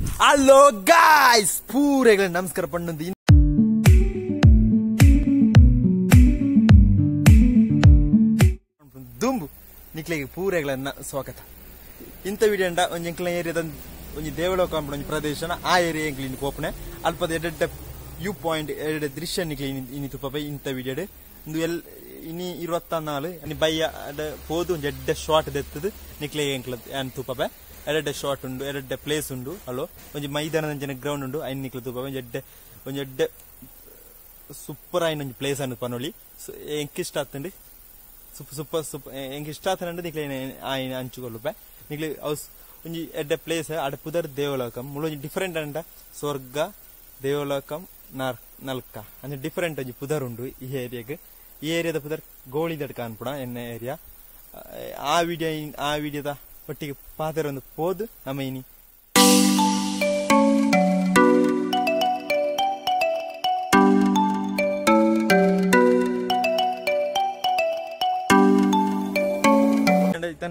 Hello guys ಪೂರೆಗಳ ನಮಸ್ಕಾರ ಪಣ್ಣೊಂದು ದುಂಬು ನಿಕ್ಲೆಗೆ ಪೂರೆಗಳ ಸ್ವಾಗತ. ಇಂಥ ವಿಡಿಯೋ ಅಂಡ ಒಂಜಿ ಎಂಕ್ಲ ಏರಿಯಾದ ಒಂಜಿ ದೇವಲೋಕ ಒಂಜಿ ಪ್ರದೇಶನ ಆ ಏರಿಯಾ ಎಂಕ್ಲಿನ ಕೋಪನೆ ಅಲ್ಪದ ಎಡ್ಡೆ ವ್ಯೂ ಪಾಯಿಂಟ್ ಎಡ್ಡೆ ದೃಶ್ಯ ನಿಕ್ಲಿ ಇನಿ ತುಪ್ಪ ಇಂಥ ವಿಡಿಯೋಡ್ ಒಂದು ಇನಿ 24 ಇನಿ ಬಯ್ಯ ಪೋದು ಒಂಜಿ ಎಡ್ಡೆ ಶಾರ್ಟ್ ದೆತ್ತದು ನಿಕ್ಲೆ ಎಂಕ್ಲ ಏನ್ ತುಪ್ಪ ಎರಡೆ ಶಾರ್ಟ್ ಉಂಡು ಎರಡೆ ಪ್ಲೇಸ್ ಉಂಡು ಅಲ್ಲೋ ಒಂಜಿ ಮೈದಾನದ ಗ್ರೌಂಡ್ ಉಂಡು ಐನ್ ನಿಕ್ಲ ತುಪ್ಪ ಒಂಜಿ ಎಡ್ಡೆ ಸೂಪರ್ ಆಯ್ನ ಒಂಜಿ ಪ್ಲೇಸ್ ಅನ್ನು ಪನೊಲಿ ಎಂಕ್ ಇಷ್ಟ ಆತಂಡಿ ಸೂಪರ್ ಎಂಕ್ ಇಷ್ಟ ಆತಂಡು ನಿಕ್ಲೆ ಆಯ್ನ ಹಂಚಿಕೊಳ್ಳುಪೆ ನಿಕ್ಲೆ ಹೌಸ್ ಒಂಜಿ ಎಡ್ಡೆ ಪ್ಲೇಸ್ ಅಡ ಪುದರ್ ದೇವಲೋಕಂ ಮುಳ್ಳು ಒಂಜಿ ಡಿಫರೆಂಟ್ ಅಂಡ ಸ್ವರ್ಗ ದೇವಲೋಕಂ ನಲ್ಕ ಅಂದ್ರೆ ಡಿಫರೆಂಟ್ ಒಂಜಿ ಪುದರ್ ಉಂಡು ಈ ಏರಿಯಾದ ಪುದರ್ ಗೋಳಿದಡ್ ಕಾನ್ಪುಡ ಎನ್ನ ಏರಿಯಾ ಆ ವಿಡಿಯೋದ ಒಟ್ಟಿಗೆ ಪಾತ್ರ ಒಂದು ಪೋದು ನಮ್ಮ ಇನಿ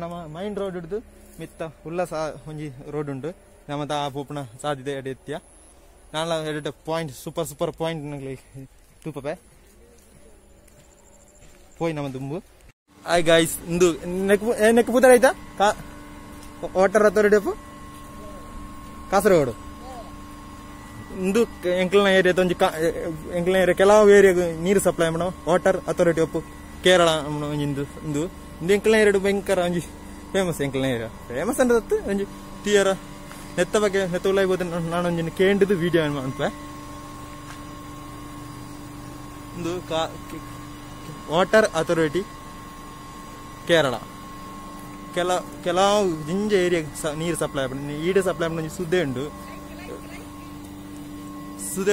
ನಮ್ಮ ಮೈನ್ ರೋಡ್ ಹಿಡಿದು ಮಿತ್ತ ಉಲ್ಲಾಸ ಒಂಜಿ ರೋಡ್ ಉಂಟು ನಮ್ಮದ ಆ ಪೂಪಣ ಸಾಧ್ಯತೆ ಎತ್ಯ ನಾಳ ಎರಡು ಪಾಯಿಂಟ್ ಸೂಪರ್ ಪಾಯಿಂಟ್ ನಂಗೆ ತೂಪೆ ಪೋಯ್ ನಮ್ಮ ದುಂಬು ಹಾಯ್ ಗಾಯ್ಸ್ ಇಂದು ನೆಕ್ ಪುದರ್ ಆಯ್ತಾ ವಾಟರ್ ಅಥಾರಿಟಿ ಆಫ್ ಕಾಸರಗೋಡು ಇಂದು ಎಂಕ್ಲನ ಏರಿಯಾದ ಒಂಜಿ ಎಂಕ್ಲನ ಏರಿಯಾ ಕೆಲವು ಏರಿಯಾಗ ನೀರು ಸಪ್ಲೈ ಮಾಡೋ ವಾಟರ್ ಅಥಾರಿಟಿ ಆಫ್ ಕೇರಳ ಇಂದು ಇಂದು ಎಂಕ್ಲನ ಏರಿಯಾ ಭಯಂಕರ ಒಂಜಿ ಫೇಮಸ್ ಎಂಕ್ಲನ ಏರಿಯಾ ಫೇಮಸ್ ಅಂದ್ರೆ ಒಂಜಿ ತೀಯರ ನೆತ್ತ ಬಗ್ಗೆ ನೆತ್ತ ಉಳ್ಳಾಯ್ಬೋದು ನಾನು ಒಂಜಿನ ಕೇಂದ್ರದ ವಿಡಿಯೋ ಮಾಡ್ಪೆ ಇಂದು ವಾಟರ್ ಅಥಾರಿಟಿ ಕೇರಳ ಕೆಲವು ಜಿಂಜ ಏರಿಯಾ ನೀರು ಸಪ್ಲೈ ಈಡೆ ಸಪ್ಲೈ ಮಾಡಿ ಸುದ್ದೆ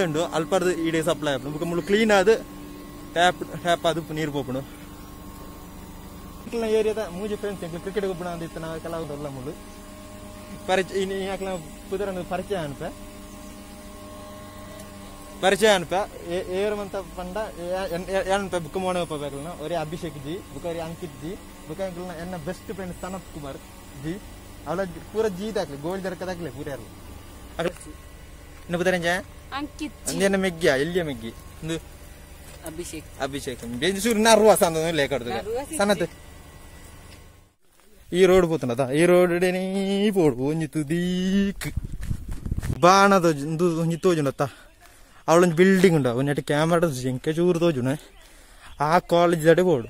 ಉಂಡು ಅಲ್ಪರ್ದು ಈಡೆ ಸಪ್ಲೈ ಆಪಣ ಮುಳ್ಳು ಕ್ಲೀನ್ ಆದ ಟ್ಯಾಪ್ ಅದು ನೀರು ಪೋಪುಂಡು ಏರಿಯಾದ ಮೂಜಿ ಫ್ರೆಂಡ್ಸ್ ಕ್ರಿಕೆಟ್ ಹೋಗ್ಬಿಡ ಅಂದಿತ್ತು ನಾವು ಕೆಲವು ಮುಳ್ಳು ಪರಿಚಯ ಪುದರ ಪರಿಚಯ ಅನ್ಪ ಏರಮಂತ ಪಂಡ ಏನಪ್ಪ ಬುಕ್ ಮಾಡೋಣ ಒರೇ ಅಭಿಷೇಕ್ ಜಿ ಬುಕ್ ಅವರೇ ಅಂಕಿತ್ ಜಿ ಬುಕ್ ಎನ್ನ ಬೆಸ್ಟ್ ಫ್ರೆಂಡ್ ಸನತ್ ಕುಮಾರ್ ಜಿ ಅವಳ ಪೂರ ಜೀದಾಕ್ಲಿ ಗೋಲ್ಡ್ ದರ್ಕದಾಕ್ಲಿ ಪೂರ ಯಾರು ಇನ್ನು ಪುದರಂಜ ಅಂಕಿತ್ ಮೆಗ್ಗಿಯ ಎಲ್ಲಿಯ ಮೆಗ್ಗಿ ಒಂದು ಅಭಿಷೇಕ್ ಬೆಂಜೂರು ನರ್ವ ಸಂದ ಲೇಕಡ್ದು ಸನತ್ ಈ ರೋಡ್ ಪೋತನದ ಈ ರೋಡ್ ಪೋಡು ಒಂಜಿ ತುದೀಕ್ ಬಾಣದ ಒಂಜಿ ತೋಜುಂಡತ್ತ ಅವಳೊಂದು ಬಿಲ್ಡಿಂಗ್ ಉಂಡು ಒಂದೆಟ್ಟು ಕ್ಯಾಮರಾ ಎಂಕೆ ಚೂರು ತೋಜುನೆ ಆ ಕಾಲೇಜ್ ದಡೆ ಬೋಡು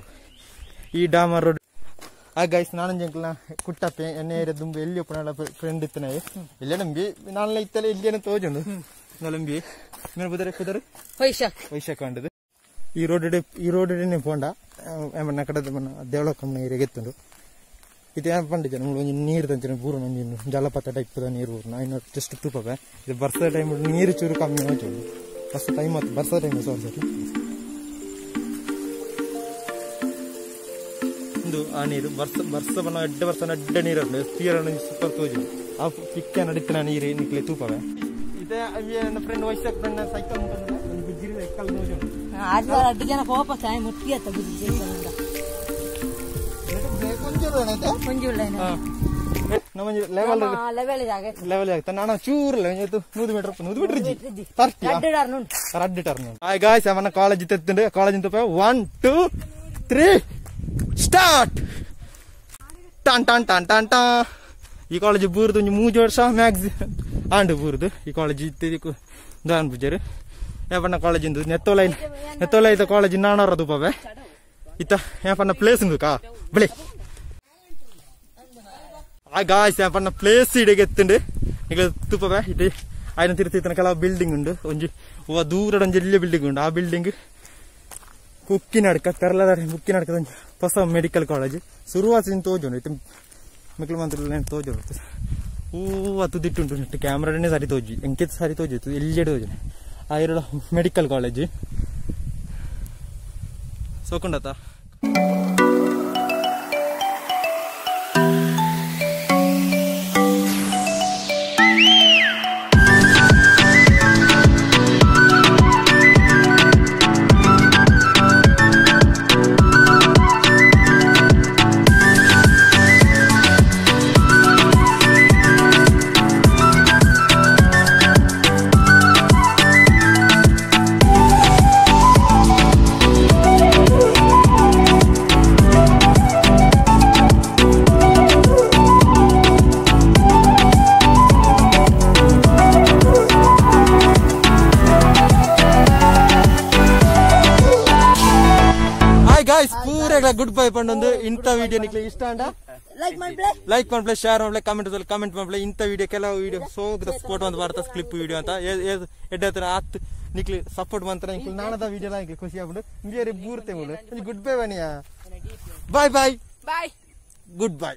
ಈ ಡಾಮರ್ ರೋಡ್ ಆ ಗೈಸ್ ನಾನೊಂದು ಎಂಕ್ಲ ಕುಟ್ಟಪ್ಪೆ ಎಣ್ಣೆ ಏರಿಯಾ ದುಂಬು ಎಲ್ಲಿ ಒಪ್ಪನ ಫ್ರೆಂಡ್ ಇತ್ತನ ಇಲ್ಲೇ ನಂಬಿ ನಾನೆಲ್ಲ ಇತ್ತಲ್ಲ ಇಲ್ಲೇನೋ ತೋಜುಂಡು ನಂಬಿ ಕುದರ್ ವೈಶಾಖ ಉಂಟದು ಈ ರೋಡ್ ಪೋಂಡ ಏಮನ್ನ ಕಡೆ ದೇವಳಕಮ್ಮನ ಏರಿಯಾಗೆ ಎತ್ತುಂಡು ಇದು ಏನು ಪಂಡಿತ ಒಂಜಿ ನೀರು ತಂಚನೆ ಪೂರ ಒಂಜಿ ಜಲಪಾತ ಟೈಪ್ ನೀರು ಪೂರ್ಣ ಇನ್ನು ಜಸ್ಟ್ ತೂಪವೆ ಇದು ಬರ್ಸದ ಟೈಮ್ ನೀರು ಚೂರು ಕಮ್ಮಿ ಹೋಯ್ತು ಫಸ್ಟ್ ಟೈಮ್ ಮತ್ತು ಬರ್ಸದ ಟೈಮ್ ಸೋರ್ಸಕ್ಕೆ ಇಂದು ಆ ನೀರು ಬರ್ಸ ಬಣ್ಣ ಎಡ್ಡ ನೀರು ತೀರ ಸೂಪರ್ ತೋಜು ಆ ಪಿಕ್ಕ ನಡೀತಿನ ನೀರು ನಿಕ್ಲೆ ತೂಪವೆ ಇದೇ ನನ್ನ ಫ್ರೆಂಡ್ ವಯಸ್ಸಾಗ ಫ್ರೆಂಡ್ ಸೈಕಲ್ ಗುಜ್ಜಿರಿ ಸೈಕಲ್ ನೋಜು ಅಡ್ಡು ಜನ ಕೋಪ ಸಾಯ ಮುಟ್ಟಿ ಅತ್ತ ಗುಜ್ಜಿ ಲೆವೆಲ್ ಆಗ್ತಾ ನಾನು ಚೂರಲ್ಲ 100 ಮೀಟರ್ ಗಾಯ್ಸ್ ಅವನ ಕಾಲೇಜ್ ತೆತ್ತುಂಡು ಕಾಲೇಜ್ ತಪ್ಪ 1 2 3 ಸ್ಟಾರ್ಟ್ ಟಾನ್ ಟಾನ್ ಟಾನ್ ಟಾನ್ ಟಾ ಈ ಕಾಲೇಜ್ ಬೂರ್ದು 3 ವರ್ಷ ಮ್ಯಾಕ್ಸಿ ಆಂಡು ಬೂರ್ದು ಈ ಕಾಲೇಜ್ ಇತ್ತಿದ್ದಕ್ಕೂ ದಾನ್ ಪೂಜಾರು ಯಾಪಣ್ಣ ಕಾಲೇಜ್ ಇಂದು ನೆತ್ತೋಲೈತ ಕಾಲೇಜ್ ನಾನೂರ ತುಪ್ಪವೆ ಇತ್ತ ಯಾಪಣ್ಣ ಪ್ಲೇಸ್ ಉಂದು ಕಾ ಬಿಳಿ ಆ ಗಾಯ್ಸ್ ಯಾಪಣ್ಣ ಪ್ಲೇಸ್ ಇಡೆಗೆ ಎತ್ತುಂಡು ಈಗ ತುಪ್ಪವೆ ಇದು ಆಯ್ನ ತಿರ್ತಿತ್ತನ ಕೆಲವು ಬಿಲ್ಡಿಂಗ್ ಉಂಡು ಒಂಜಿ ದೂರದ ಒಂಜಿ ಎಲ್ಲಿಯ ಬಿಲ್ಡಿಂಗ್ ಉಂಡು ಆ ಬಿಲ್ಡಿಂಗ್ ಕುಕ್ಕಿನಡ್ಕದ ಹೊಸ ಮೆಡಿಕಲ್ ಕಾಲೇಜ್ ಶುರುವಾಸಿನ ತೋಜುಂಡು ಇತ್ತು ಮಿಕ್ಲು ಮಂತ್ರ ತೋಜು ಅದು ದಿಟ್ಟುಂಟು ನೆಟ್ಟು ಕ್ಯಾಮ್ರಾಡೇ ಸರಿ ತೋಜಿ ಎಂಕೆತ್ ಸರಿ ತೋಜಿತ್ತು ಎಲ್ಲೆಡೆ ತೋಜು ಆ ಎರಡು ಮೆಡಿಕಲ್ ಕಾಲೇಜ್ ಸೋಕೊಂಡತ್ತ ಗುಡ್ ಬೈ ಪಂಡೊಂದು ಇಂಥ ವಿಡಿಯೋ ನಿಕ್ಲಿ ಇಷ್ಟ ಅಂಡ ಲೈಕ್ ಮಾಡ್ಪ್ಲೆ ಶೇರ್ ಮಾಡ್ಪ್ಲೆ ಕಮೆಂಟ್ ಮಾಡ್ಪ್ಲೆ ಇಂಥ ವಿಡಿಯೋ ಕೆಲವು ವಿಡಿಯೋ ಸೋಗ್ದ ಸ್ಪೋರ್ಟ್ ಒಂದು ಬರ್ತಾ ಕ್ಲಿಪ್ ವಿಡಿಯೋ ಅಂತ ಎಡ್ಡ ಆತ್ ನಿಕ್ಲಿ ಸಪೋರ್ಟ್ ಮಂತ್ರ ನಿಕ್ಲಿ ನಾನದ ವಿಡಿಯೋ ನಿಕ್ಲಿ ಖುಷಿ ಆಗ್ಬಿಟ್ಟು ಬೇರೆ ಬೂರ್ತೆ ಗುಡ್ ಬೈ ಬನಿಯಾ ಬಾಯ್ ಬಾಯ್ ಬಾಯ್ ಗುಡ್ ಬೈ